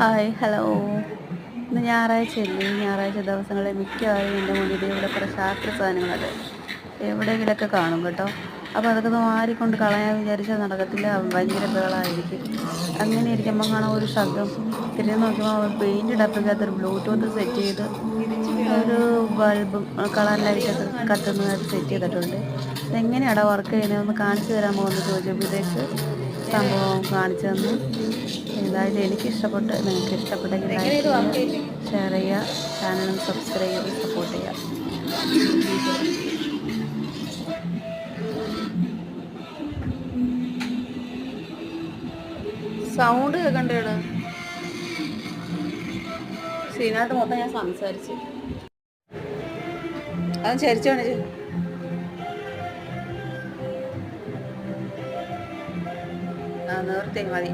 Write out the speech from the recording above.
Hi hello. ഇന്ന് ഞായറാഴ്ചയല്ലേ? ഞായറാഴ്ച ദിവസങ്ങളിൽ മിക്കവാറും എൻ്റെ മുന്നിൽ ഇവിടെ കുറേ ശാസ്ത്ര സാധനങ്ങളൊക്കെ എവിടെയെങ്കിലുമൊക്കെ കാണും കേട്ടോ. അപ്പോൾ അതൊക്കെ ഒന്ന് മാറിക്കൊണ്ട് കളയാൻ വിചാരിച്ചാൽ നടക്കത്തില്ല, ഭയങ്കര ബഹളമായിരിക്കും. അങ്ങനെ ഇരിക്കുമ്പം കാണാൻ ഒരു ശബ്ദം തിരിഞ്ഞ് നോക്കുമ്പോൾ പെയിൻറ്റ് ഡപ്പയ്ക്കകത്തൊരു ബ്ലൂടൂത്ത് സെറ്റ് ചെയ്ത് ഒരു ബൾബും കളർ ലൈറ്റൊക്കെ കത്തുന്നതായിട്ട് സെറ്റ് ചെയ്തിട്ടുണ്ട്. ഇതെങ്ങനെയാടാ വർക്ക് ചെയ്യുന്നതെന്ന് കാണിച്ചു തരാമോ എന്ന് ചോദിച്ചപ്പോഴത്തേക്ക് സംഭവം കാണിച്ചു തന്നു. ഏതായാലും എനിക്കിഷ്ടപ്പെട്ട്, നിങ്ങൾക്ക് ഇഷ്ടപ്പെട്ടെങ്കിൽ ലൈക്ക് ചെയ്യുക, ഷെയർ ചെയ്യുക, ചാനൽ സബ്സ്ക്രൈബ് ചെയ്ത് സപ്പോർട്ട് ചെയ്യുക. സൗണ്ട് കേൾക്കണ്ടേടാ. സീനായിട്ട് മൊത്തം ഞാൻ സംസാരിച്ച് അത് ചരിച്ചു കാണിച്ചു. നിവർത്തി മതി.